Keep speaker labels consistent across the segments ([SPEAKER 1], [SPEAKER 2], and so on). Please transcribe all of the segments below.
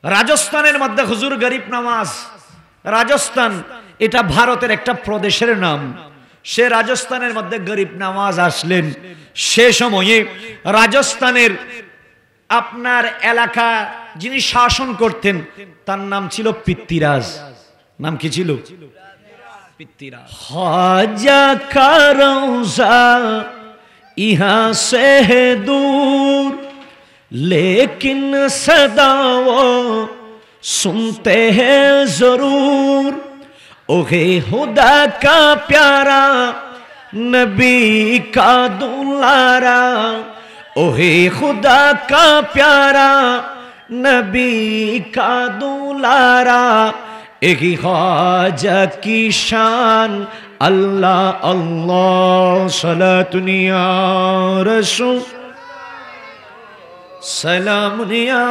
[SPEAKER 1] রাজস্থানের মধ্যে হুজুর গরিব নওয়াজ, রাজস্থান এটা ভারতের একটা প্রদেশের নাম। সে রাজস্থানের মধ্যে গরিব নওয়াজ আসলেন। সে সময়ে রাজস্থানের আপনার এলাকা যিনি শাসন করতেন তার নাম ছিল পৃথ্বীরাজ। নাম কি ছিল? পৃথ্বীরাজ। খাজা কা রওজা ইহা সে হে দূর, लेकिन सदा वो सुनते हैं जरूर। ओहे खुदा का प्यारा नबी का दुलारा, ओहे खुदा का प्यारा नबी का दुलारा, एक ही ख्वाजा की शान अल्लाह अल्लाह सलातुनिया रसूल सलाम निया।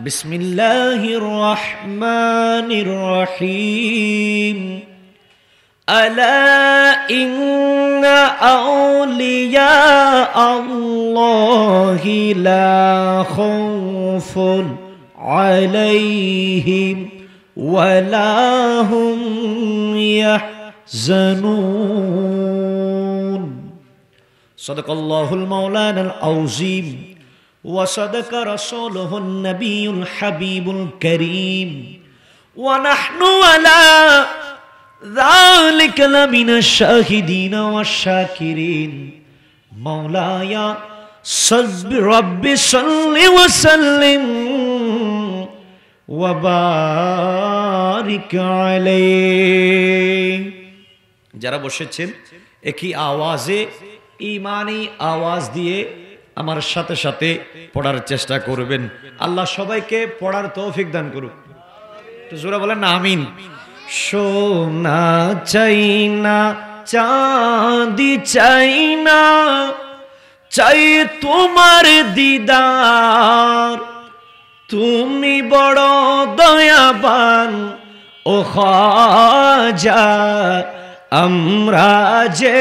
[SPEAKER 1] बिस्मिल्लाहिर रहमानिर रहीम। अला इन्ना औलिया अल्लाहि ला खौफुन अलैहिम वला हुम यहज़नून। सदक़ल्लाहुल मौलानाल अज़ीम व सदक़ रसूलुहुन नबियुल हबीबुल करीम व नहनु अला ज़ालिका लमिनश शाहिदीन व शाकिरीन। मौलाया सल्लि रब्बि सल्लि व सल्लिम व बारिक अलैहि। যারা বসেছেন একই আওয়াজে ইমানি আওয়াজ দিয়ে আমার সাথে সাথে পড়ার চেষ্টা করবেন। আল্লাহ সবাইকে পড়ার তৌফিক দান করুক। তো জোরে বলেন না আমিন। সোনা চাই না চাঁদি চাই না, চাই তোমার দিদার। তুমি বড় দয়াবান ও খাজা, আমরা যে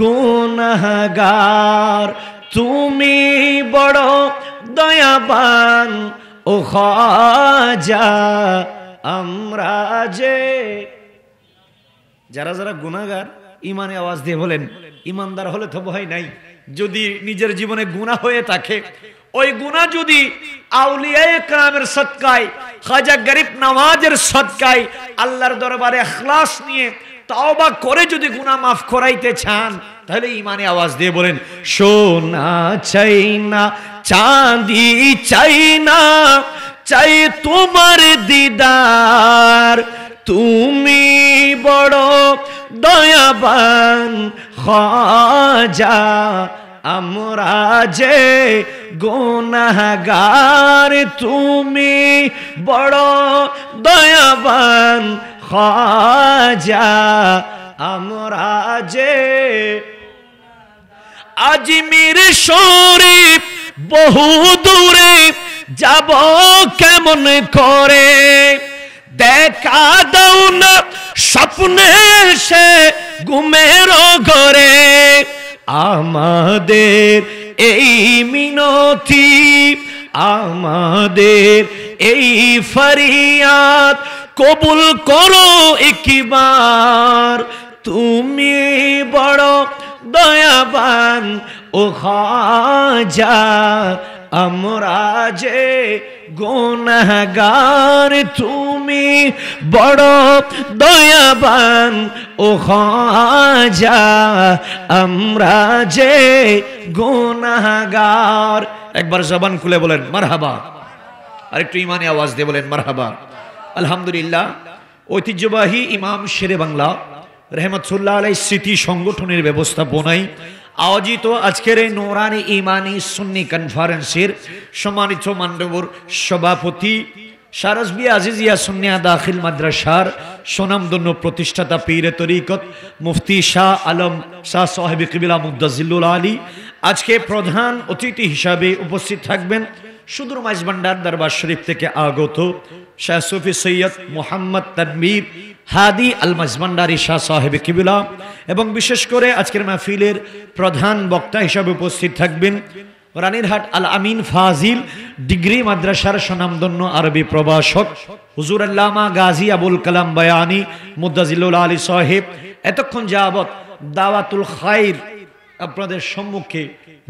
[SPEAKER 1] গুনাহগার। তুমি বড় দয়াবান ও খাজা, আমরা যে। যারা যারা গুনাহগার ইমানে আওয়াজ দিয়ে বলেন। ইমানদার হলে তো ভয় নাই। যদি নিজের জীবনে গুনাহ হয়ে থাকে, ওই গুনাহ যদি আউলিয়ায়ে কেরামের সদকায়, খাজা গরিব নওয়াজের সদকায় আল্লাহর দরবারে ইখলাস নিয়ে তওবা করে যদি গুনাহ মাফ করাইতে চান, তাহলে ইমানে আওয়াজ দিয়ে বলেন সোনা চাই না চাঁদি চাই না, চাই তোমার দিদার। তুমি বড় দয়াবান খাজা, আমরা যে গুনাহগার। তুমি বড় দয়াবান খাজা, আমরা যে। আজমির শরীফ বহু দূরে যাব কেমন করে, দেখা দাও না স্বপ্নে সে ঘুমের ঘরে। আমাদের এই মিনতি, আমাদের এই ফরিয়াদ কবুল করো একবার। তুমি বড় দয়াবান ও খাজা, আমরা যে গুনাহগার। তুমি বড় দয়াবান ও খাজা, আমরা যে গুনাহগার। একবার জবান খুলে বলেন মারহাবা, আর একটু ইমানে আওয়াজ দিয়ে বলেন মারহাবা। আলহামদুলিল্লাহ। ঐতিহ্যবাহী ইমাম শেরে বাংলা রহমতুল্লাহ আলাইহির স্মৃতি সংগঠনের ব্যবস্থাপনায় আয়োজিত আজকের এই নূরানি ইমানি সুন্নি কনফারেন্সের সম্মানিত মাননীয় সভাপতি শারজবি আজিজিয়া সুন্নিয়া দাখিল মাদ্রাসার সুনামধন্য প্রতিষ্ঠাতা পীরে তরিকত মুফতি শাহ আলম শাহ সাহেব কিবলা মুদ্দাজিল্লুল আলী আজকে প্রধান অতিথি হিসাবে উপস্থিত থাকবেন। সুদূর মাইজভান্ডার দরবার শরীফ থেকে আগত শাহ সুফি সৈয়দ মোহাম্মদ তানবীর হাদি আল মাইজভান্ডারি শাহ সাহেব কিবলা, এবং বিশেষ করে আজকের মাহফিলের প্রধান বক্তা হিসাবে উপস্থিত থাকবেন রানীরহাট আল আমিন ফাজিল ডিগ্রি মাদ্রাসার স্বনামধন্য আরবি প্রভাষক হুজুর আল্লামা গাজী আবুল কালাম বায়ানী মুদ্দাজিলুল আলী সাহেব এতক্ষণ যাবত দাওয়াতুল খাইর আপনাদের সম্মুখে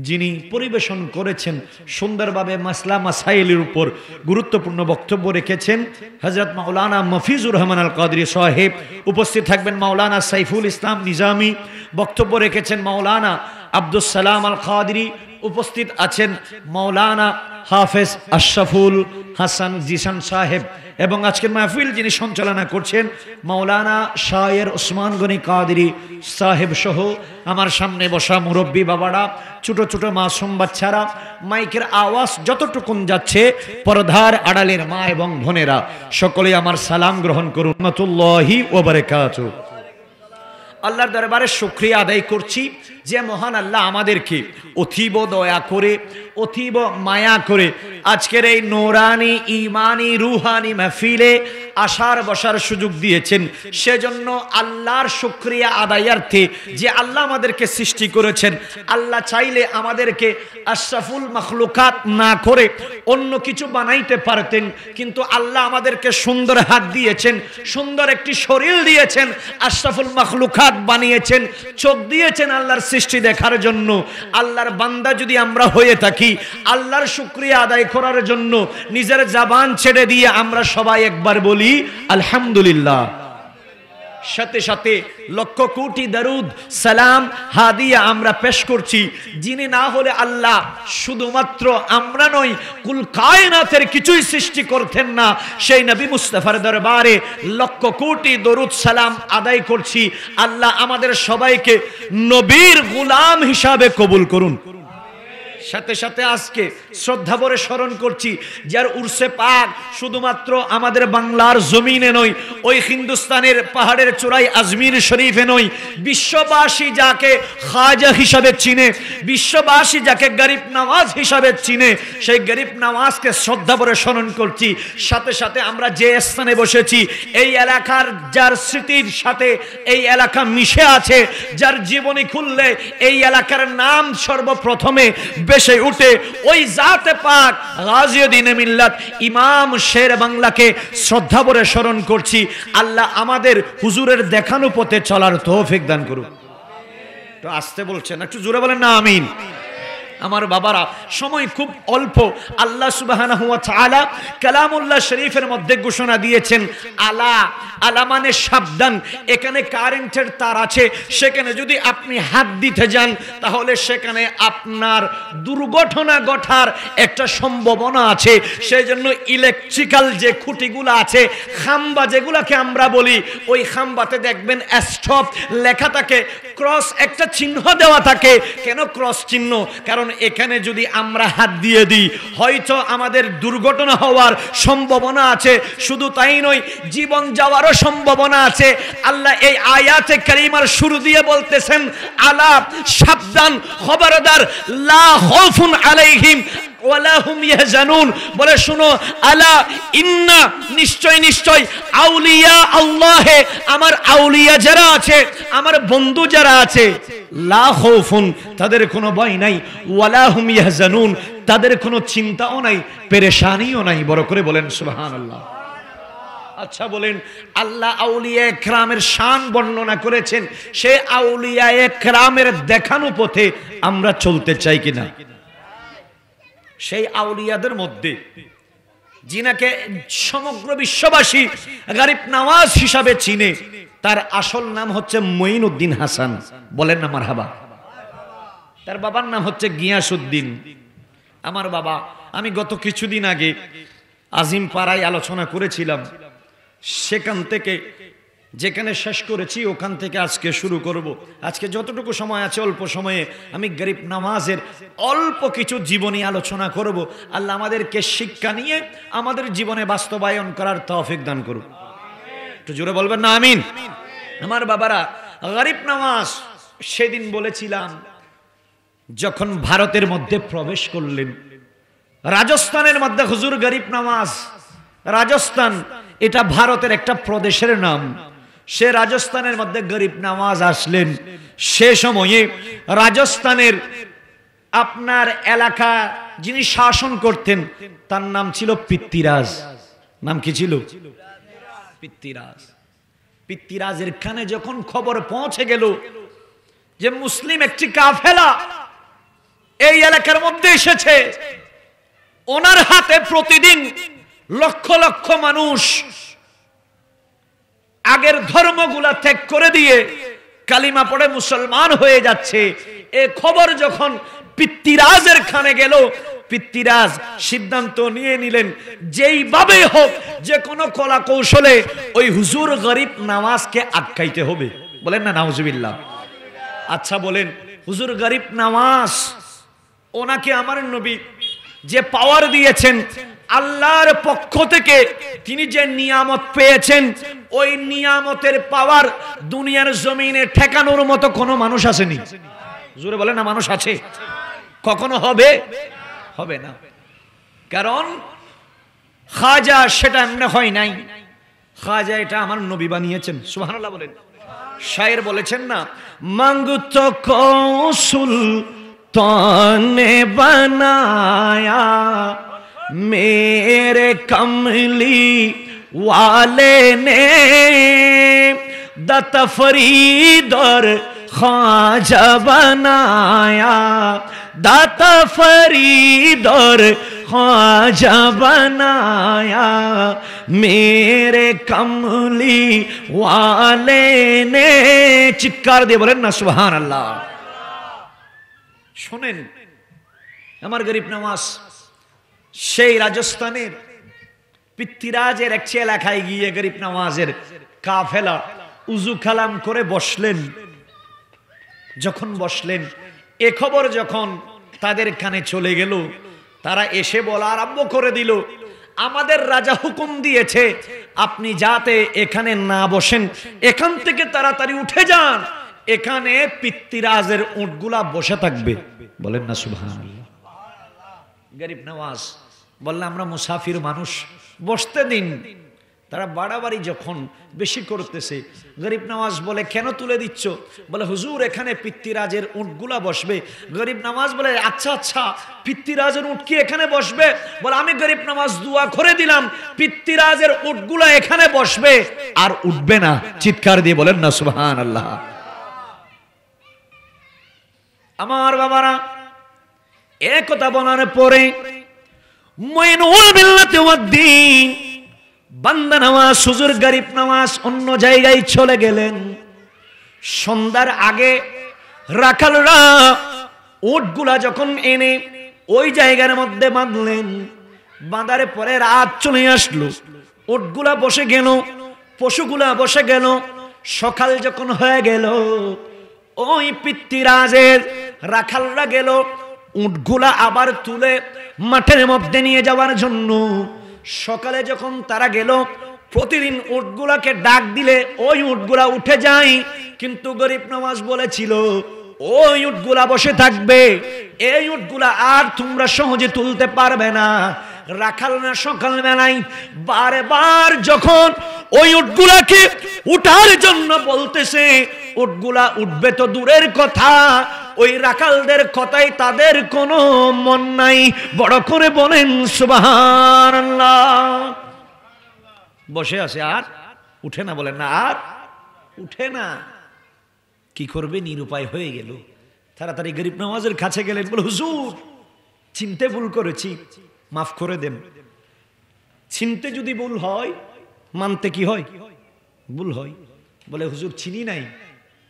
[SPEAKER 1] যিনি পরিবেশন করেছেন, সুন্দরভাবে মাসলা মাসাইলের উপর গুরুত্বপূর্ণ বক্তব্য রেখেছেন হযরত মাওলানা মফিজুর রহমান আল কাদরি সাহেব। উপস্থিত থাকবেন মাওলানা সাইফুল ইসলাম নিজামী, বক্তব্য রেখেছেন মাওলানা আব্দুস সালাম আল কাদরি, উপস্থিত আছেন মাওলানা হাফেজ আশরাফুল হাসান জিসান সাহেব, এবং আজকের মাহফিল যিনি সঞ্চালনা করছেন মাওলানা শায়ের ওসমান গনি কাদরি সাহেব সহ আমার সামনে বসা মুরব্বী বাবারা, ছোট ছোট মাসুম বাচ্চারা, মাইকের আওয়াজ যতটুকুন যাচ্ছে পর্দার আড়ালের মা এবং বোনেরা, সকলে আমার সালাম গ্রহণ করুন। রাহমাতুল্লাহি ওয়া বারাকাতুহু। আল্লাহর দরবারে শুকরিয়া আদায় করছি যে মহান আল্লাহ আমাদেরকে অতীব দয়া করে, অতীব মায়া করে আজকের এই নূরানি ঈমানি রুহানি মাহফিলে আসার বসার সুযোগ দিয়েছেন। সেজন্য আল্লাহর শুকরিয়া আদায়ার্থে, যে আল্লাহ আমাদেরকে সৃষ্টি করেছেন, আল্লাহ চাইলে আমাদেরকে আশরাফুল মাখলুকাত না করে অন্য কিছু বানাইতে পারতেন, কিন্তু আল্লাহ আমাদেরকে সুন্দর হাত দিয়েছেন, সুন্দর একটি শরীর দিয়েছেন, আশরাফুল মাখলুকাত বানিয়েছেন, চোখ দিয়েছেন আল্লাহর সৃষ্টি দেখার জন্য। আল্লাহর বান্দা যদি আমরা হয়ে থাকি, আল্লাহর শুকরিয়া আদায় করার জন্য নিজের জবান ছেড়ে দিয়ে আমরা সবাই একবার বলি আলহামদুলিল্লাহ। সাথে সাথে লক্ষ কোটি দরুদ সালাম হাদিয়া আমরা পেশ করছি, যিনি না হলে আল্লাহ শুধুমাত্র আমরা নই কুল কায়নাতের কিছুই সৃষ্টি করতেন না, সেই নবী মুস্তাফার দরবারে লক্ষ কোটি দরুদ সালাম আদায় করছি। আল্লাহ আমাদের সবাইকে নবীর গোলাম হিসাবে কবুল করুন। সাথে সাথে আজকে শ্রদ্ধা ভরে স্মরণ করছি যার উরসে পাক শুধুমাত্র আমাদের বাংলার জমিনে নয়, ওই হিন্দুস্তানের পাহাড়ের চূড়ায় আজমির শরীফে নয়, বিশ্ববাসী যাকে খাজা হিসাবে চিনে, বিশ্ববাসী যাকে গরিব নওয়াজ হিসাবে চিনে, সেই গরিব নওয়াজকে শ্রদ্ধা ভরে স্মরণ করছি। সাথে সাথে আমরা যে স্থানে বসেছি, এই এলাকার যার স্মৃতির সাথে এই এলাকা মিশে আছে, যার জীবনী খুললে এই এলাকার নাম সর্বপ্রথমে বেশে উঠে, ওই জাতে পাক গাজিউদ্দিন মিল্লাত ইমাম শের বাংলাকে শ্রদ্ধা ভরে স্মরণ করছি। আল্লাহ আমাদের হুজুরের দেখানো পথে চলার তৌফিক দান করুন। তো আসতে বলছেন, একটু জোরে বলেন না আমিন। আমার বাবারা, সময় খুব অল্প। আল্লাহ সুবহানাহু ওয়া তাআলা কালামুল্লাহ শরীফের মধ্যে ঘোষণা দিয়েছেন আলা, আলা মানে সাবধান। এখানে কারেন্টের তার আছে, সেখানে যদি আপনি হাত দিতে যান তাহলে সেখানে আপনার দুর্ঘটনা ঘটার একটা সম্ভাবনা আছে। সেই জন্য ইলেকট্রিক্যাল যে খুঁটিগুলো আছে, খাম্বা যেগুলাকে আমরা বলি, ওই খাম্বাতে দেখবেন স্টপ লেখা থাকে, ক্রস একটা চিহ্ন দেওয়া থাকে। কেন ক্রস চিহ্ন? কারণ এখানে যদি আমরা হাত দিয়ে দিই হয়তো আমাদের দুর্ঘটনা হওয়ার সম্ভাবনা আছে। শুধু তাই নয়, জীবন যাওয়ারও সম্ভাবনা আছে। আল্লাহ এই আয়াতে কারিমার শুরু দিয়ে বলতেছেন আলা, সাবধান, খবরদার, লা খাউফুন আলাইহিম ওয়ালা হুম ইয়াহজানুন। বলে শুনো, আলা ইন্না, নিশ্চয় নিশ্চয়, আউলিয়া আল্লাহে, আমার আউলিয়া যারা আছে, আমার বন্ধু যারা আছে, লা খাউফুন, তাদের কোনো ভয় নাই, ওয়ালা হুম ইয়াহজানুন, তাদের কোনো চিন্তাও নাই, পেরেশানিও নাই। বড় করে বলেন সুবহানাল্লাহ। আচ্ছা বলেন, আল্লাহ আউলিয়া একরামের শান বর্ণনা করেছেন, সেই আউলিয়া একরামের দেখানো পথে আমরা চলতে চাই কিনা? সেই আউলিয়াদের মধ্যে যিনাকে সমগ্র বিশ্ববাসী গরিব নওয়াজ হিসাবে চিনে, তার আসল নাম হচ্ছে মঈনুদ্দিন হাসান। বলেন না মারহাবা। তার বাবার নাম হচ্ছে গিয়াসউদ্দিন। আমার বাবা, আমি গত কিছুদিন আগে আজিম পাড়ায় আলোচনা করেছিলাম, সেখান থেকে যেখানে শেষ করেছি ওখান থেকে আজকে শুরু করব। আজকে যতটুকু সময় আছে অল্প সময়ে আমি গরিব নওয়াজের অল্প কিছু জীবনী আলোচনা করব। আল্লাহ আমাদেরকে শিক্ষা নিয়ে আমাদের জীবনে বাস্তবায়ন করার তৌফিক দান করুন। একটু জোরে বলবেন না আমিন। আমার বাবারা, গরিব নওয়াজ সেদিন বলেছিলাম যখন ভারতের মধ্যে প্রবেশ করলেন, রাজস্থানের মধ্যে হুজুর গরিব নওয়াজ, রাজস্থান এটা ভারতের একটা প্রদেশের নাম, সে রাজস্থানের মধ্যে গরিব নওয়াজ আসলেন। সে সময়ে রাজস্থানের আপনার এলাকা যিনি শাসন করতেন তার নাম ছিল পিতৃরাজ। নাম কি ছিল? পিতৃরাজ। পিতৃরাজের কানে যখন খবর পৌঁছে গেল যে মুসলিম একটি কাফেলা এই এলাকার মধ্যে এসেছে, ওনার হাতে প্রতিদিন লক্ষ লক্ষ মানুষ আগের ধর্মগুলা ত্যাগ করে দিয়ে কালিমা পড়ে মুসলমান হয়ে যাচ্ছে, এ খবর যখন পিতৃরাজের কানে গেল, পিতৃরাজ সিদ্ধান্ত নিয়ে নিলেন যেইভাবে হোক যে কোনো কলা কৌশলে ওই হুজুর গরিব নওয়াজকে আটকাইতে হবে। বলেন না নাউজুবিল্লাহ। আচ্ছা বলেন, হুজুর গরিব নওয়াজ, ওনাকে আমার নবী যে পাওয়ার দিয়েছেন আল্লাহর পক্ষ থেকে, তিনি যে নিয়ামত পেয়েছেন, ওই নিয়ামতের পাওয়ার দুনিয়ার জমিনে ঠেকানোর মতো কোনো মানুষ আসেনি। জোরে বলেন না, মানুষ আছে? কখনো হবে? হবে না। কারণ খাজা সেটা এমনি হয় নাই, খাজা এটা আমার নবী বানিয়েছেন। সুবহানাল্লাহ বলেন। শায়ের বলেছেন না, মাঙ্গুত কৌসুল तौने बनाया मेरे कमली वाले ने दत फरीद और ख्वाजा बनाया, दत फरीद और ख्वाजा बनाया मेरे कमली वाले ने। चित्कार दिए बोलें ना सुभान अल्लाह। শোনেন, আমার গরিব নওয়াজ সেই রাজস্থানের পিতৃরাজের এক এলাকায় গিয়ে গরিব নওয়াজের কাফেলা উজু কালাম করে বসলেন। যখন বসলেন, এ খবর যখন তাদের কানে চলে গেল, তারা এসে বলা আরম্ভ করে দিল, আমাদের রাজা হুকুম দিয়েছে আপনি যাতে এখানে না বসেন, এখান থেকে তাড়াতাড়ি উঠে যান, এখানে পিতৃরাজের উটগুলা বসে থাকবে। বলেন না সুবহানাল্লাহ। গরিব নওয়াজ বললে আমরা মুসাফির মানুষ, বসতে দিন। তারা বাড়াবাড়ি যখন বেশি করতেছে, গরিব নওয়াজ বলে কেন তুলে দিচ্ছ? বলে হুজুর এখানে পিতৃরাজের উটগুলা বসবে। গরিব নওয়াজ বলে আচ্ছা আচ্ছা, পিতৃরাজের উট কি এখানে বসবে? বলে আমি গরিব নওয়াজ দোয়া করে দিলাম পিতৃরাজের উটগুলা এখানে বসবে আর উঠবে না। চিৎকার দিয়ে বলেন না সুবহানাল্লাহ। আমার বাবারা, এক কথা বলার পরে মুইনুল বিল্লাতি ওয়াদ্দিন বান্দা নওয়াজ হুজুর গরিব নওয়াজ অন্য জায়গায় চলে গেলেন। সন্ধ্যার আগে রাখালরা উটগুলা যখন এনে ওই জায়গার মধ্যে বাঁধলেন, বাঁধার পরে রাত চলে আসলো, উটগুলা বসে গেল, পশুগুলা বসে গেল। সকাল যখন হয়ে গেল, ওই পিতৃরাজের রাখালরা গেল উটগুলা আবার তুলে মাঠের মধ্যে নিয়ে যাওয়ার জন্য। সকালে যখন তারা গেল, প্রতিদিন উটগুলাকে ডাক দিলে ওই উটগুলা উঠে যায়, কিন্তু গরিব নওয়াজ বলেছিল ওই উটগুলা বসে থাকবে, এই উটগুলা আর তোমরা সহজে তুলতে পারবে না। রাখালরা সকালবেলায় বারে বার যখন ওই উটগুলাকে উঠার জন্য বলতেছে, উটগুলা উঠবে তো দূরের কথা, ওই রাখালদের কথাই তাদের কোনো মন নাই। বড় করে বলেন সুবহানাল্লাহ। বসে আছে আর উঠে না। বলেন না, আর উঠে না। কি করবে, নিরুপায় হয়ে গেল। তাড়াতাড়ি গরিব নওয়াজের কাছে গেলেন, বলে হুজুর চিনতে ভুল করেছি, মাফ করে দেন। চিনতে যদি ভুল হয়, মানতে কি হয়? ভুল হয়। বলে হুজুর চিনি নাই,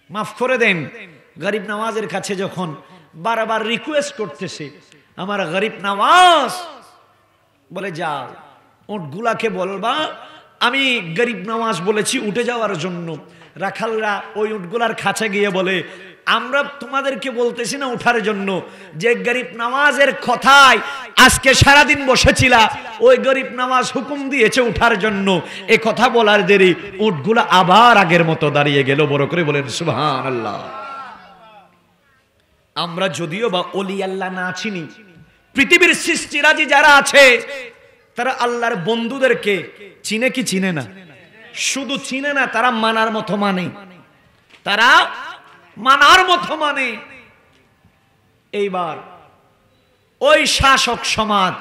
[SPEAKER 1] মাফ করে দেন। গরিব নওয়াজের কাছে যখন বারবার রিকোয়েস্ট করতেছে, আমার গরিব নওয়াজ বলে যাও উটগুলাকে বলবা আমি গরিব নওয়াজ বলেছি উঠে যাওয়ার জন্য। রাখালরা ওই উটগুলার কাছে গিয়ে বলে, আমরা তোমাদেরকে বলতেছি না উঠার জন্য, যে গরিব নওয়াজের কথায় আজকে সারাদিন বসেছিলা, ওই গরিব নওয়াজ হুকুম দিয়েছে উঠার জন্য। এ কথা বলার দেরি, উটগুলা আবার আগের মতো দাঁড়িয়ে গেল। বড় করে বলেন সুবহানাল্লাহ। আমরা যদিও বা ওলি আল্লাহ না চিনি, পৃথিবীর সৃষ্টিরাজি যারা আছে তারা আল্লাহর বন্ধুদেরকে চিনে কি চিনে না? শুধু চিনে না, তারা মানার মতো মানে। তারা মানার মতো মানে। এইবার ওই শাসক সমাজ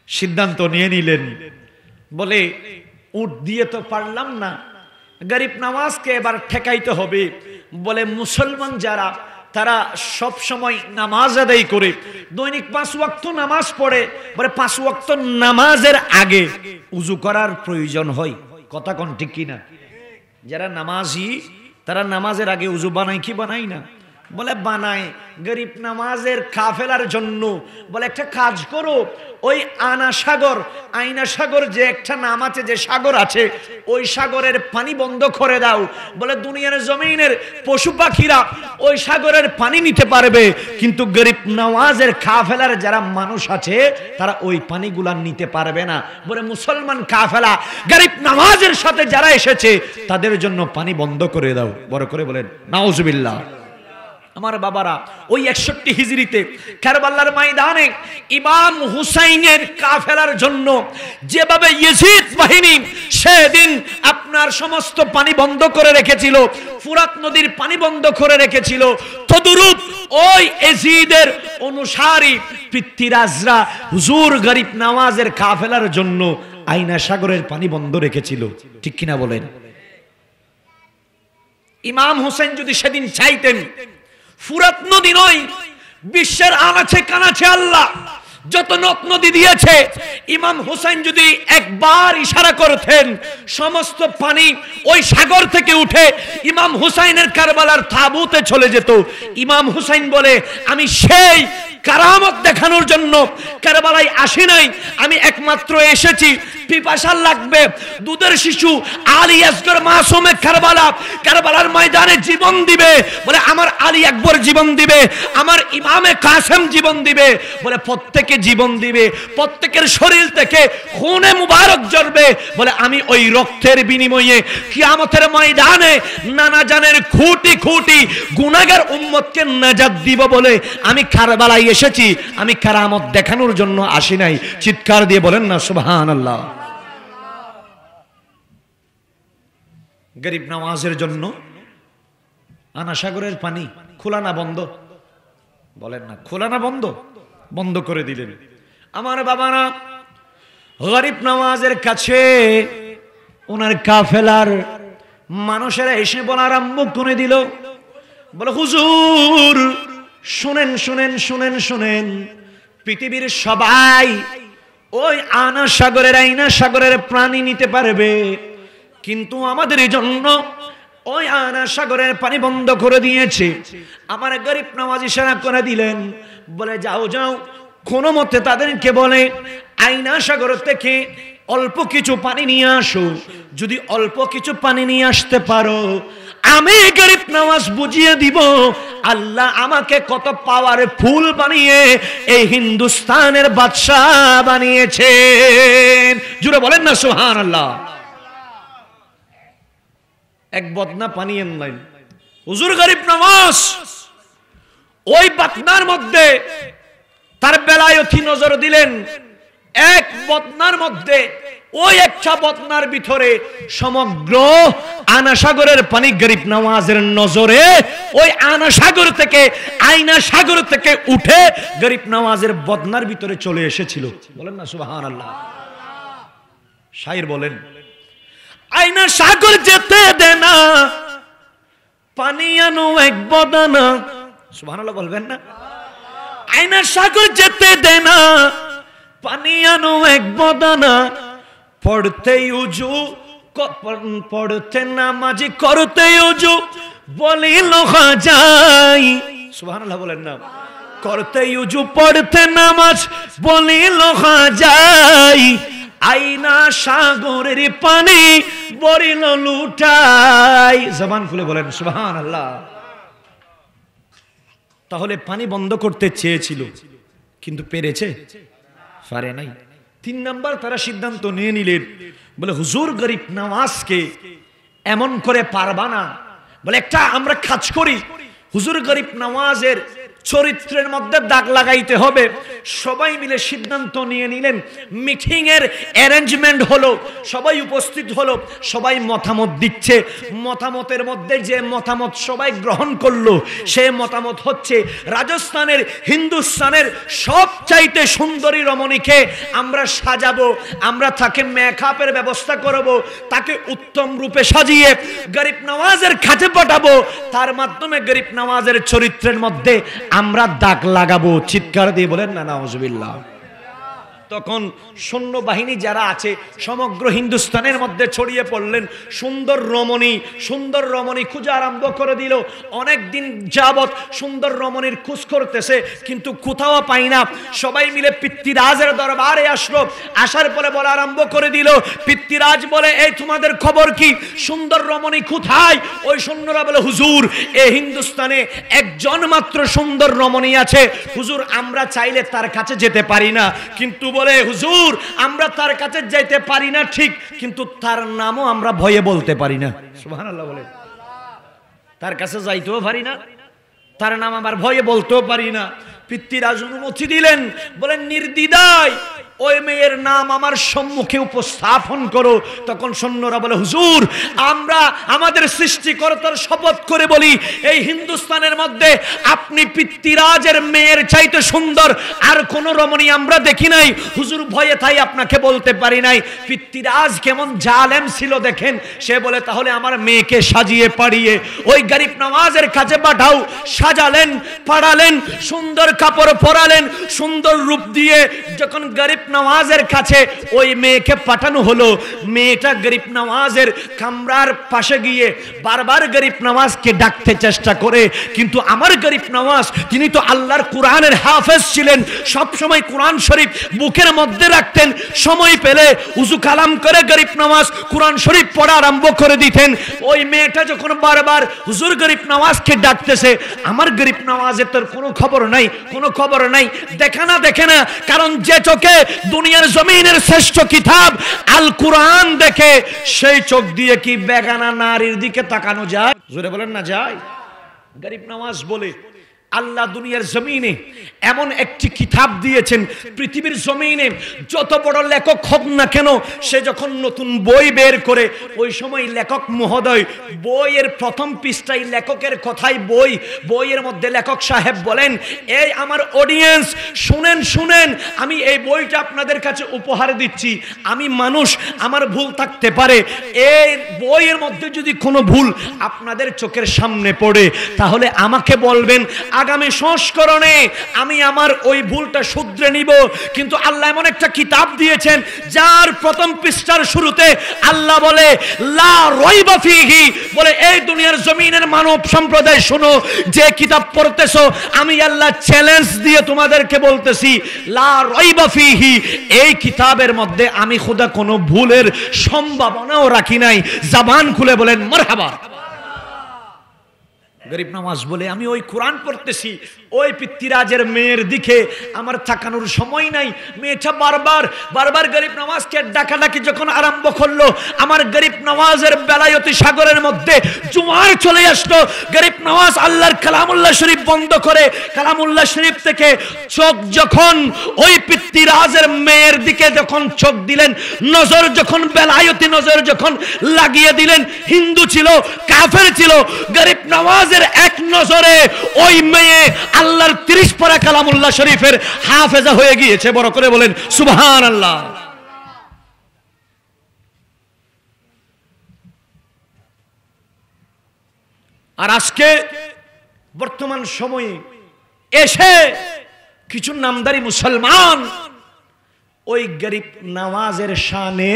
[SPEAKER 1] সিদ্ধান্ত নিয়ে নিলেন, বলে উট দিয়ে তো পারলাম না, গরিব নওয়াজকে এবার ঠেকাইতে হবে। বলে মুসলমান যারা তারা সব সময় নামাজ আদায় করে, দৈনিক 5 ওয়াক্ত নামাজ পড়ে, বলে 5 ওয়াক্ত নামাজের আগে উযু করার প্রয়োজন হয়। কথা কোন ঠিক কিনা? যারা নামাজি তারা নামাজের আগে উযু বানায় কি বানায় না? বলে বানায়। গরিব নামাজের কাফেলার জন্য বলে একটা কাজ করো, ওই আয়না সাগর যে একটা নাম আছে, যে সাগর আছে, ওই সাগরের পানি বন্ধ করে দাও। বলে দুনিয়ার জমিনের পশু পাখিরা ওই সাগরের পানি নিতে পারবে, কিন্তু গরিব নওয়াজের কাফেলার যারা মানুষ আছে তারা ওই পানিগুলা নিতে পারবে না। বলে মুসলমান কাফেলা গরিব নওয়াজের সাথে যারা এসেছে তাদের জন্য পানি বন্ধ করে দাও। বড় করে বলেন নাউজুবিল্লাহ। আমার বাবারা, ওই 61 হিজরিতে কারবালার ময়দানে ইমাম হুসাইনের কাফেলার জন্য যেভাবে ইয়েজিদ বাহিনী সেদিন আপনার সমস্ত পানি বন্ধ করে রেখেছিল, ফুরাত নদীর পানি বন্ধ করে রেখেছিল, তদুরূপ ওই ইয়েজিদের অনুসারী পৃথ্বীরাজরা হুজুর গরিব নওয়াজের কাফেলার জন্য আয়না সাগরের পানি বন্ধ রেখেছিল। ঠিক কিনা বলেন? ইমাম হুসাইন যদি সেদিন চাইতেন, ফুরাত নদী নয়, বিশ্বের আনাচে কানাচে আল্লাহ যত নদ নদী দিয়েছে, ইমাম হুসাইন যদি একবার ইশারা করতেন সমস্ত পানি ওই সাগর থেকে উঠে ইমাম হুসাইনের কারবালার তাবুতে চলে যেত। ইমাম হুসাইন বলে, আমি সেই কারামত দেখানোর জন্য কারবালায় আসি নাই, আমি একমাত্র এসেছি পিপাসা লাগবে, দুধের শিশু আলী আসগর মাসুমে কারবালার ময়দানে জীবন দিবে। বলে আমার আলী আকবর জীবন দিবে, আমার ইমামে কাসেম জীবন দিবে। বলে প্রত্যেকে জীবন দিবে, প্রত্যেকের শরীর থেকে খুনে মুবারক ঝরবে। বলে আমি ওই রক্তের বিনিময়ে কিয়ামতের ময়দানে নানা জানের খুঁটি খুঁটি গুনাহগার উম্মতকে নাজাত দিব। বলে আমি কারবালায় এসেছি, আমি কারামত দেখানোর জন্য আসি নাই। চিৎকার দিয়ে বলেন না সুবহানাল্লাহ। গরিব নওয়াজের জন্য আনা সাগরের পানি খোলা না বন্ধ? বলেন না, খোলা না বন্ধ? বন্ধ করে দিলেন। আমার বাবারা, গরিব নওয়াজের কাছে ওনার কাফেলার মানুষেরা এসে বলা আরম্ভ করে দিল, বলে হুজুর শুনেন শুনেন শুনেন শুনেন, পৃথিবীর সবাই ওই আয়না সাগরের প্রাণী নিতে পারবে, কিন্তু আমাদের জন্য ওই আয়না সাগরের পানি বন্ধ করে দিয়েছে। আমার গরিব নওয়াজ ইশারা করে দিলেন, বলে যাও যাও, কোনো মতে তাদেরকে বলে আয়না সাগর থেকে অল্প কিছু পানি নিয়ে আসো। যদি অল্প কিছু পানি নিয়ে আসতে পারো, আমি গরিব নওয়াজ বুঝিয়ে দিব আল্লাহ আমাকে কত পাওয়ারফুল বানিয়ে এই হিন্দুস্তানের বাদশাহ বানিয়েছেন। জুড়ে বলেন না সুবহানাল্লাহ। এক বদনা পানি আনলেন হুজুর গরিব নওয়াজ, ওই বদনার মধ্যে তার বেলায়তি নজর দিলেন। এক বদনার মধ্যে, ওই একটা বদনার ভিতরে সমগ্র আয়না সাগরের পানি গরিব নওয়াজের নজরে ওই আয়না সাগর থেকে উঠে গরিব নওয়াজের বদনার ভিতরে চলে এসেছিল। বলেন না সুবহানাল্লাহ। শায়ের বলেন, আয়না সাগর যেতে দেনা, পানি আনো এক বদনা। সুবহানাল্লাহ বলবেন না? আয়না সাগর যেতে দেনা, পানি আনো এক বদনা, পড়তে উজু পড়তে নামাজ করতে উজু বলিল যাই। সুবহানাল্লাহ বলেন না? করতে উজু পড়তে নামাজ বলিল যাই, আয়না সাগরের পানি বরিল লুটাই। জবান খুলে বলেন সুবহানাল্লাহ। তাহলে পানি বন্ধ করতে চেয়েছিল, কিন্তু পেরেছে? পারে নাই। 3 নাম্বার তারা সিদ্ধান্ত নিয়ে নিলেন, বলে হুজুর গরিব নওয়াজকে এমন করে পারবা না। বলে একটা আমরা কাজ করি, হুজুর গরিব নওয়াজের চরিত্রের মধ্যে দাগ লাগাইতে হবে। সবাই মিলে সিদ্ধান্ত নিয়ে নিলেন, মিটিং এর অ্যারেঞ্জমেন্ট হলো, সবাই উপস্থিত হলো, সবাই মতামত দিচ্ছে। মতামতের মধ্যে যে মতামত সবাই গ্রহণ করলো সে মতামত হচ্ছে রাজস্থানের, হিন্দুস্তানের সবচাইতে সুন্দরী রমণীকে আমরা সাজাবো, আমরা তাকে মেকআপের ব্যবস্থা করব, তাকে উত্তম রূপে সাজিয়ে গরিব নওয়াজের কাছে পাঠাবো, তার মাধ্যমে গরিব নওয়াজের চরিত্রের মধ্যে আমরা দাগ লাগাবো। চিৎকার দিয়ে বলেন না নাউজুবিল্লাহ। তখন সৈন্যবাহিনী যারা আছে সমগ্র হিন্দুস্তানের মধ্যে ছড়িয়ে পড়লেন। সুন্দর রমণী খোঁজা আরম্ভ করে দিল। অনেক দিন যাবত সুন্দর রমণীর খোঁজ করতেছে, কিন্তু কোথাও পাই না। সবাই মিলে পিতৃরাজের দরবারে আসলো। আসার পরে বলা আরম্ভ করে দিল। পিতৃরাজ বলে, এই তোমাদের খবর কি? সুন্দর রমণী কোথায়? ওই সৈন্যরা বলে, হুজুর এই হিন্দুস্তানে একজন মাত্র সুন্দর রমণী আছে হুজুর, আমরা চাইলে তার কাছে যেতে পারি না। কিন্তু বলে, হুজুর আমরা তার কাছে যাইতে পারি না ঠিক, কিন্তু তার নামও আমরা ভয়ে বলতে পারি না। সুবহানাল্লাহ বলে, তার কাছে যাইতেও পারি না, তার নাম আবার ভয়ে বলতেও পারি না। পিতৃরাজ অনুমতি দিলেন, বলেন নির্দ্বিধায় ওই মেয়ের নাম আমার সম্মুখে উপস্থাপন করো। তখন সৈন্যরা বলে, হুজুর আমরা আমাদের সৃষ্টিকর্তার শপথ করে বলি, এই হিন্দুস্তানের মধ্যে আপনি পিতৃরাজের মেয়ের চাইতে সুন্দর আর কোন রমণী আমরা দেখি নাই হুজুর, ভয়ে তাই আপনাকে বলতে পারি নাই। পিতৃরাজ কেমন জালেম ছিল দেখেন। সে বলে, তাহলে আমার মেয়েকে সাজিয়ে পাড়িয়ে ওই গরিব নওয়াজের কাছে পাঠাও। সাজালেন, পাড়ালেন, সুন্দর কাপড় পরালেন, সুন্দর রূপ দিয়ে যখন গরিব নওয়াজের কাছে ওই মেয়েকে পাঠানো হলো, মেয়েটা গরিব নওয়াজের কামরার পাশে গিয়ে বারবার গরিব নওয়াজকে ডাকতে চেষ্টা করে, কিন্তু আমার গরিব নওয়াজ তিনি তো আল্লাহর কোরআনের হাফেজ ছিলেন, সব সময় কোরআন শরীফ বুকের মধ্যে রাখতেন। সময় পেলে উযু কালাম করে গরিব নওয়াজ কোরআন শরীফ পড়া আরম্ভ করে দিতেন। ওই মেয়েটা যখন বারবার হুজুর গরিব নওয়াজকে ডাকতেছে, আমার গরিব নওয়াজের তোর কোনো খবর নাই, কোনো খবর নাই, দেখে না। কারণ যে চোখে দুনিয়ার জমিনের শ্রেষ্ঠ কিতাব আল কুরআন দেখে, সেই চোখ দিয়ে কি বেগানা নারীর দিকে তাকানো যায়? জোরে বলেন না যায়? গরিব নওয়াজ বলে, আল্লাহ দুনিয়ার জমিনে এমন একটি কিতাব দিয়েছেন, পৃথিবীর জমিনে যত বড় লেখক হোক না কেন, সে যখন নতুন বই বের করে, ওই সময় লেখক মহোদয় বইয়ের প্রথম পৃষ্ঠায় লেখকের কথাই বইয়ের মধ্যে লেখক সাহেব বলেন, এই আমার অডিয়েন্স শুনেন, আমি এই বইটা আপনাদের কাছে উপহার দিচ্ছি। আমি মানুষ, আমার ভুল থাকতে পারে। এই বইয়ের মধ্যে যদি কোনো ভুল আপনাদের চোখের সামনে পড়ে, তাহলে আমাকে বলবেন, আগামী সংস্করণে আমি আমার ওই ভুলটা শুধরে নিব। কিন্তু আল্লাহ এমন একটা কিতাব দিয়েছেন যার প্রথম পৃষ্ঠার শুরুতে আল্লাহ বলে, লা রাইবা ফীহি, বলে এই দুনিয়ার জমিনের মানব সম্প্রদায় শোনো, যে কিতাব পড়তেছো আমি আল্লাহ চ্যালেঞ্জ দিয়ে তোমাদেরকে বলতেছি, লা রাইবা ফীহি, এই কিতাবের মধ্যে আমি খোদা কোনো ভুলের সম্ভাবনাও রাখি নাই। জবান খুলে বলেন মারহাবা। গরিব নওয়াজ বলে, আমি ওই কোরআন পড়তেছি, ওই পিতৃরাজের মেয়ের দিকে আমার তাকানোর সময় নাই। মেয়েটা বারবার গরিব নওয়াজকে ডাকাডাকি যখন আরম্ভ করলো, আমার গরিব নওয়াজের বেলায়তি সাগরের মধ্যে জোয়ার চলে আসলো। গরিব নওয়াজ আল্লাহর কালামুল্লাহ শরীফ বন্ধ করে কালামুল্লাহ শরীফ থেকে চোখ যখন ওই পিতৃরাজের মেয়ের দিকে যখন চোখ দিলেন, নজর যখন বেলায়তি নজর যখন লাগিয়ে দিলেন, হিন্দু ছিল, কাফের ছিল, গরিব নওয়াজের এক নজরে ওই মেয়ে আল্লাহর 30 পারা কালামুল্লাহ শরীফের হাফেজা হয়ে গিয়েছে। বড় করে বলেন সুবহানাল্লাহ। আর আজকে বর্তমান সময়ে এসে কিছু নামদারি মুসলমান ওই গরিব নওয়াজের শানে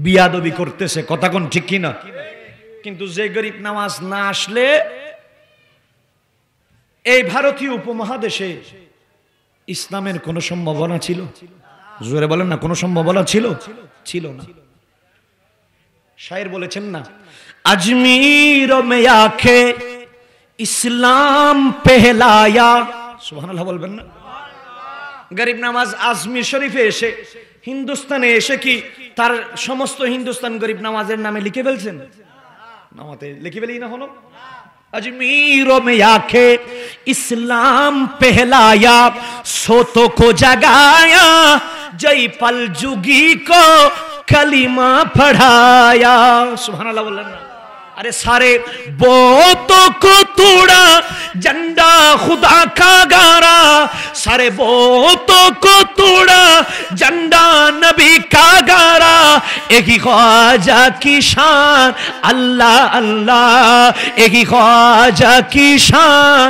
[SPEAKER 1] বিয়াদবি করতেছে। কথা কোন ঠিক কিনা? কিন্তু যে গরিব নওয়াজ না আসলে এই ভারতীয় উপমহাদেশে ইসলামের কোন সম্ভাবনা ছিল? জোরে বলেন না, কোন সম্ভাবনা ছিল না। শায়ের বলেছেন না, আজমির মে আকে ইসলাম পেহলায়া। সুবহানাল্লাহ বলবেন না? গরিব নওয়াজ আজমির শরীফে এসে, হিন্দুস্তানে এসে কি তার সমস্ত হিন্দুস্তান গরিব নওয়াজের নামে লিখে ফেলছেন? নামাতে লিখে ফেলি না হলো, আজমির মে আকে
[SPEAKER 2] इस्लाम पहलाया सोतों को जगाया जय पल जुगी को कलिमा पढ़ाया। सुभान अल्लाह बोलन ना। अरे सारे बोतों को तोड़ा झंडा खुदा का गारा, सारे बोतों को तोड़ा झंडा नबी का गारा। एक ही ख्वाजा की शान अल्लाह अल्लाह, एक ही ख्वाजा की शान,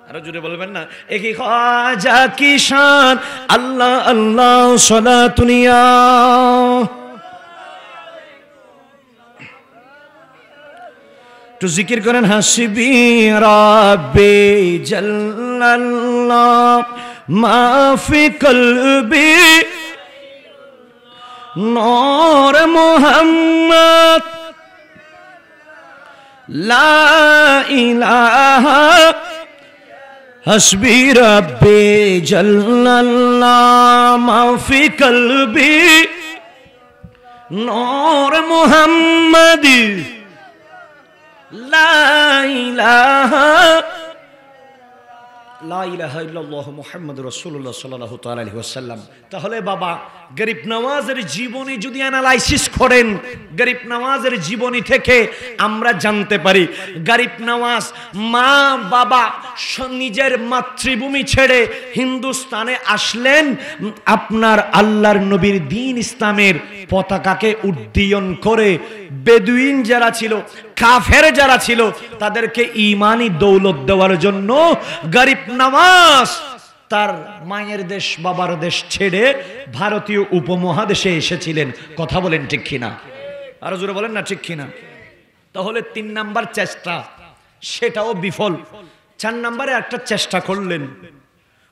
[SPEAKER 2] अरे जुड़े बोलबेन ना, एक ही ख्वाजा की शान अल्लाह अल्लाह सलातुनिया। तो जिक्र करें हस्बी रब्बी जल्लल्लाह माफी कल्बी नूर मोहम्मद ला इलाहा हस्बी रब्बी जल्लल्लाह माफी कल्बी नूर मोहम्मद ला इलाहा इल्लाल्लाह मुহাম্মদুর রাসূলুল্লাহ সাল্লাল্লাহু তাআলা আলাইহি ওয়াসাল্লাম। তাহলে বাবা গরিব নওয়াজের জীবনী যদি অ্যানালাইসিস করেন, গরিব নওয়াজের জীবনী থেকে আমরা জানতে পারি গরিব নওয়াজ মা বাবা নিজের মাতৃভূমি ছেড়ে হিন্দুস্তানে আসলেন আপনার আল্লাহর নবীর দ্বীন ইসলামের পতাকাকে উড্ডীয়ন করে। বেদুইন যারা ছিল, কাফের যারা ছিল, তাদেরকে ঈমানি দৌলত দেওয়ার জন্য গরিব নওয়াজ তার মায়ের দেশ বাবার দেশ ছেড়ে ভারতীয় উপমহাদেশে এসেছিলেন। কথা বলেন ঠিক কিনা? আরো জোরে বলেন না ঠিক কিনা? তাহলে 3 নাম্বার চেষ্টা সেটাও বিফল। 4 নম্বরে একটা চেষ্টা করলেন,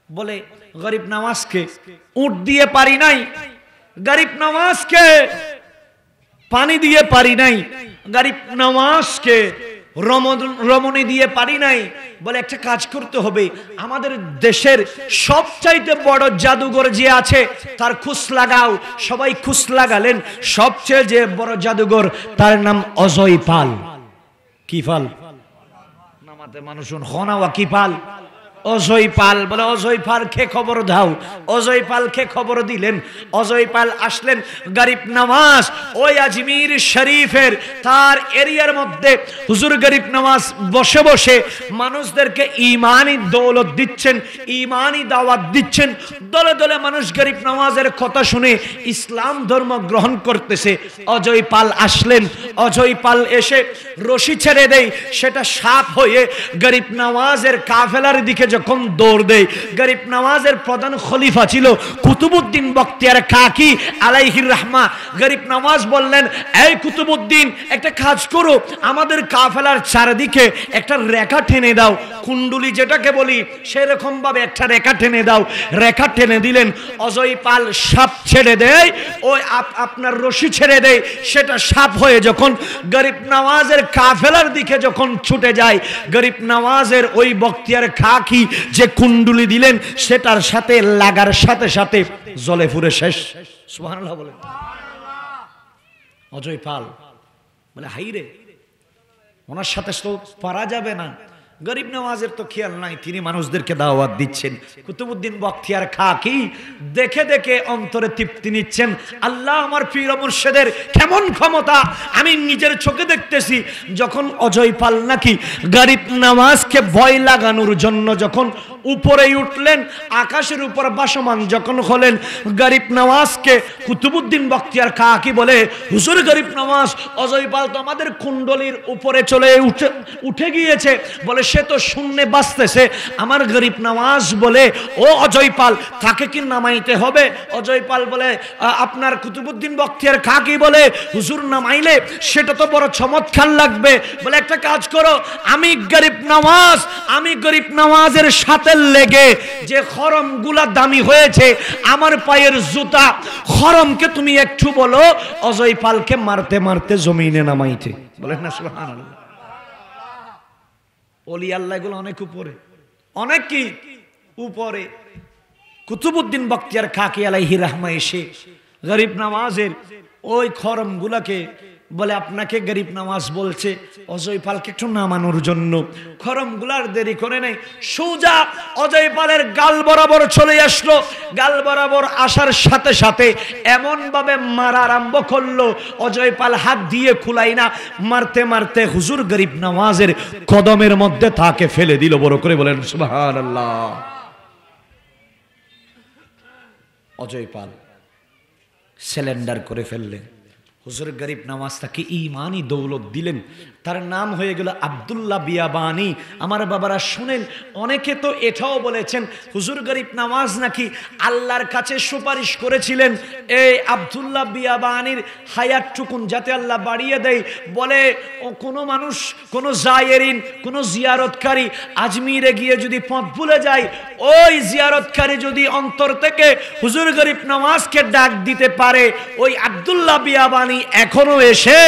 [SPEAKER 2] বলে গরিব নওয়াজকে উট দিয়ে পারি নাই, গরিব নওয়াজকে পানি দিয়ে পারি নাই, গরিব নওয়াজকে রমণী দিয়ে পারি নাই, বলে একটা কাজ করতে হবে, আমাদের দেশের সবচাইতে বড় জাদুঘর যে আছে তার খোঁজ লাগাও। সবাই খোঁজ লাগালেন, সবচেয়ে যে বড় জাদুঘর তার নাম অজয় পাল। কি পাল? নামাতে মানুষ হনাওয়া কি পাল? অজয় পাল। বলে অজয় পাল কে খবর দাও। অজয় পাল কে খবর দিলেন। অজয় পাল আসলেন, গরিব নওয়াজ ওই আজমির শরীফের তার এরিয়ার মধ্যে হুজুর গরিব নওয়াজ বসে বসে মানুষদেরকে ঈমানি দৌলত দিচ্ছেন, ঈমানি দাওয়াত দিচ্ছেন। দলে দলে মানুষ গরিব নওয়াজের কথা শুনে ইসলাম ধর্ম গ্রহণ করতেছে। অজয় পাল আসলেন, অজয় পাল এসে রশি ছেড়ে দেয়, সেটা সাপ হয়ে গরিব নওয়াজের কাফেলার দিকে যখন দৌড় দেয়, গরিব নওয়াজের প্রধান খলিফা ছিল কুতুবউদ্দিন বখতিয়ার কাকি আলাইহির রহমা। গরিব নওয়াজ বললেন, এই কুতুবউদ্দিন একটা কাজ করো, আমাদের কাফেলার চারদিকে একটা রেখা টেনে দাও, কুণ্ডুলি যেটাকে বলি সেরকম ভাবে একটা রেখা টেনে দাও। রেখা টেনে দিলেন, অজয় পাল সাপ ছেড়ে দেয়, ওই আপনার রশি ছেড়ে দেয়, সেটা সাপ হয়ে যখন গরিব নওয়াজের কাফেলার দিকে যখন ছুটে যায়, গরিব নওয়াজের ওই বখতিয়ার কাকি যে কুণ্ডুলি দিলেন সেটার সাথে লাগার সাথে সাথে জলে পুড়ে শেষ। সুবহানাল্লাহ বলেন। অজয় পাল বলে হাইরে, ওনার সাথে তো পারা যাবে না। গরিব নওয়াজের তো খেয়াল নাই, তিনি মানুষদেরকে দাওয়াত দিচ্ছেন। কুতুবউদ্দিন বখতিয়ার কাকি দেখে দেখে অন্তরে তৃপ্তি নিচ্ছেন, আল্লাহ আমার পীর মুর্শিদের কেমন ক্ষমতা আমি নিজের চোখে দেখতেছি। যখন অজয় পাল নাকি গরিব নওয়াজকে ভয় লাগানোর জন্য যখন উপরে উঠলেন, আকাশের উপর ভাসমান যখন হলেন, গরিব নওয়াজকে কুতুবউদ্দিন বখতিয়ার কাকি বলে, হুজুর গরিব নওয়াজ অজয় পাল তো আমাদের কুণ্ডলীর উপরে চলে উঠে গিয়েছে, বলে সে তো শূন্যে বাঁচতেছে। আমার গরিব নওয়াজ বলে, ও অজয় পাল তাকে কি নামাইতে হবে? অজয় পাল বলে, আপনার কুতুবউদ্দিন বখতিয়ার কাকি বলে, হুজুর নামাইলে সেটা তো বড় চমৎকার লাগবে। বলে একটা কাজ করো, আমি গরিব নওয়াজের সাথে লেগে যে খরমগুলা দামি হয়েছে, আমার পায়ের জুতা খরমকে তুমি একটু বলো অজয় পালকে মারতে মারতে জমিনে নামাইতে। বলেন না সুবহানাল্লাহ। ওলি আল্লাহ গুলো অনেক উপরে, অনেক কি উপরে। কুতুবউদ্দিন বখতিয়ার কাকি আলাইহি রহমা এসে গরিব নওয়াজের ওই খরম গুলাকে বলে আপনাকে গরিব নওয়াজ বলছে অজয় পালকে একটু নামানোর জন্য। খরমগুলার দেরি করে নেই, সোজা অজয় পালের গাল বরাবর চলে আসলো। গাল বরাবর আসার সাথে সাথে এমন ভাবে মারা আরম্ভ করলো, অজয় পাল হাত দিয়ে খুলাই না, মারতে মারতে হুজুর গরিব নওয়াজের কদমের মধ্যে তাকে ফেলে দিল। বড় করে বলেন সুবহানাল্লাহ। অজয় পাল সিলিন্ডার করে ফেললেন। হুজুর গরিব নওয়াজ তাকে ঈমানি দৌলত দিলেন। তার নাম হয়ে গেল আব্দুল্লাহ বিয়াবানি। আমার বাবারা শুনেন, অনেকে তো এটাও বলেছেন হুজুর গরিব নওয়াজ নাকি আল্লাহর কাছে সুপারিশ করেছিলেন এই আব্দুল্লাহ বিয়াবানির হায়াতটুকুন যাতে আল্লাহ বাড়িয়ে দেয়। বলে ও কোনো মানুষ, কোনো জায়েরিন, কোনো জিয়ারতকারী আজমিরে গিয়ে যদি পথ ভুলে যায়, ওই জিয়ারতকারী যদি অন্তর থেকে হুজুর গরিব নওয়াজকে ডাক দিতে পারে, ওই আব্দুল্লাহ বিয়াবানি এখনো এসে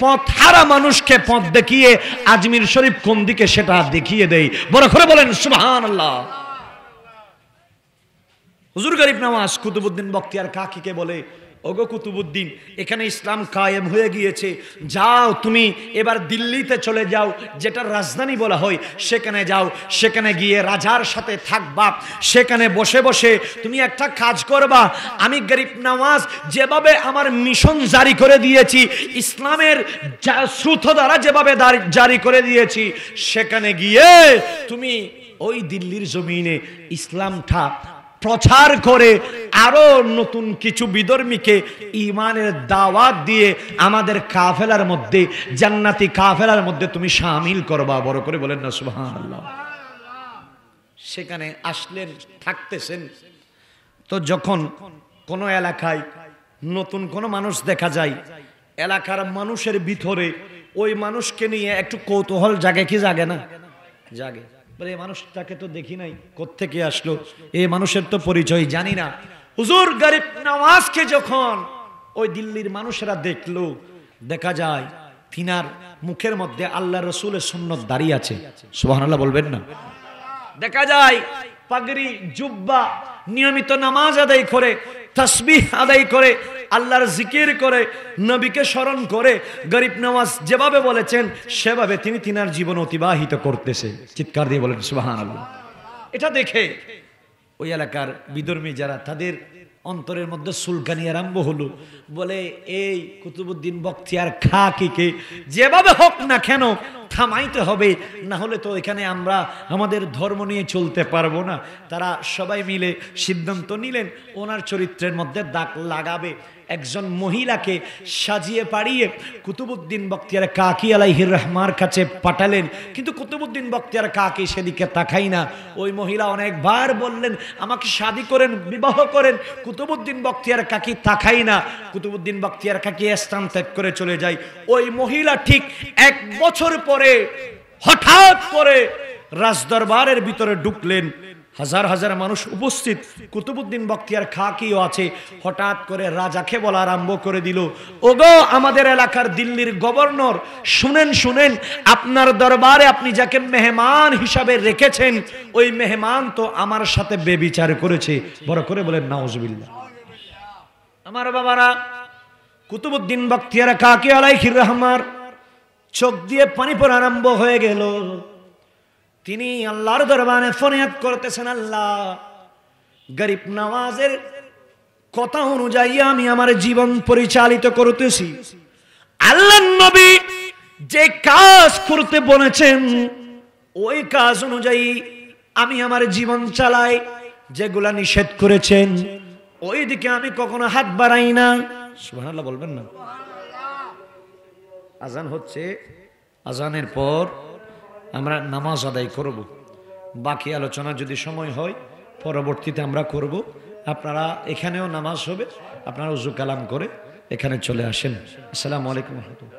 [SPEAKER 2] পথ হারা মানুষকে পথ দেখিয়ে আজমির শরীফ কোন দিকে সেটা দেখিয়ে দেয়। বড় করে বলেন সুবহানাল্লাহ। হুজুর গরিব নওয়াজ কুতুবউদ্দিন বখতিয়ার কাকীকে বলে, ওগো কুতুবউদ্দিন, এখানে ইসলাম কায়েম হয়ে গিয়েছে, যাও তুমি এবার দিল্লিতে চলে যাও, যেটা রাজধানী বলা হয়, সেখানে যাও। সেখানে গিয়ে রাজার সাথে থাকবা, সেখানে বসে বসে তুমি একটা কাজ করবা। আমি গরিব নওয়াজ যেভাবে আমার মিশন জারি করে দিয়েছি, ইসলামের শ্রুত দ্বারা যেভাবে জারি করে দিয়েছি, সেখানে গিয়ে তুমি ওই দিল্লির জমিনে ইসলামটা প্রচার করে আরো নতুন কিছু বিধর্মীকে ঈমানের দাওয়াত দিয়ে আমাদের কাফেলার মধ্যে, জান্নাতি কাফেলার মধ্যে তুমি শামিল করবা। বড় করে বলেন না সুবহানাল্লাহ। সেখানে আসলেন, থাকতেছেন। তো যখন কোনো এলাকায় নতুন কোনো মানুষ দেখা যায়, এলাকার মানুষের ভিতরে ওই মানুষকে নিয়ে একটু কৌতূহল জাগে কি জাগে না? জাগে। এই মানুষটাকে তো দেখি নাই, কোত্থেকে আসলো, এই মানুষের তো পরিচয় জানি না। হুজুর গরিব নওয়াজকে যখন ওই দিল্লির মানুষেরা দেখলো, দেখা যায় তিনার মুখের মধ্যে আল্লাহ রসুলের সুন্নত দাঁড়িয়ে আছে। সুবহানাল্লাহ বলবেন না? দেখা যায় পাগড়ি, জুব্বা, নিয়মিত নামাজ আদায় করে, তাসবিহ আদায় করে, আল্লাহর জিকির করে, নবীকে স্মরণ করে, গরিব নওয়াজ যেভাবে বলেছেন সেভাবে তিনি তিনার জীবন অতিবাহিত করতেছে। চিৎকার দিয়ে বলেন সুবহানাল্লাহ। এটা দেখে ওই এলাকার বিধর্মী যারা, তাদের অন্তরের মধ্যে সুলকানি আরম্ভ হলো। বলে এই কুতুবউদ্দিন বখতিয়ার কাকীকে যেভাবে হোক না কেন থামাইতে হবে, না হলে তো এখানে আমরা আমাদের ধর্ম নিয়ে চলতে পারবো না। তারা সবাই মিলে সিদ্ধান্ত নিলেন ওনার চরিত্রের মধ্যে দাগ লাগাবে। একজন মহিলাকে সাজিয়ে পাড়িয়ে কুতুবউদ্দিন বখতিয়ার কাকী আলাইহির রহমার কাছে পাঠালেন। কিন্তু কুতুবউদ্দিন বখতিয়ার কাকী সেদিকে তাকাই না। ওই মহিলা অনেকবার বললেন আমাকে শাদী করেন, বিবাহ করেন। কুতুবউদ্দিন বখতিয়ার কাকী তাকাই না। কুতুবউদ্দিন বখতিয়ার কাকী স্থান ত্যাগ করে চলে যায়। ওই মহিলা ঠিক 1 বছর পরে হঠাৎ করে রাজদরবারের ভিতরে ঢুকলেন। হাজার হাজার মানুষ উপস্থিত, কুতুবউদ্দিন বখতিয়ার কাকীও আছে। হঠাৎ করে রাজাকে বলা আরম্ভ করে দিল, ওগো আমাদের এলাকার দিল্লির গভর্নর, শুনেন শুনেন, আপনার দরবারে আপনি যাকে মেহমান হিসাবে রেখেছেন, ওই মেহমান তো আমার সাথে বেবিচার করেছে। বড় করে বলেন নাউজুবিল্লাহ। আমার বাবারা, কুতুবউদ্দিন বখতিয়ার কাকী আলাইহির রহমার চোখ দিয়ে পানি পড়া আরম্ভ হয়ে গেল। তিনি আল্লাহর দরবারে ফরিয়াদ করতেছেন, আল্লাহ, গরিব নওয়াজের কথা অনুযায়ী আমি আমার জীবন পরিচালিত করতেছি। আল্লাহর নবী যে কাজ করতে বলেছেন ওই কাজ অনুযায়ী আমি আমার জীবন চালাই। যেগুলা নিষেধ করেছেন ওই দিকে আমি কখনো হাত বাড়াই না। সুবহানাল্লাহ বলবেন না? আজান হচ্ছে, আজানের পর আমরা নামাজ আদায় করব। বাকি আলোচনা যদি সময় হয় পরবর্তীতে আমরা করব। আপনারা এখানেও নামাজ হবে, আপনারা ওযু কালাম করে এখানে চলে আসেন। আসসালামু আলাইকুম ওয়া রাহমাতুল্লাহ।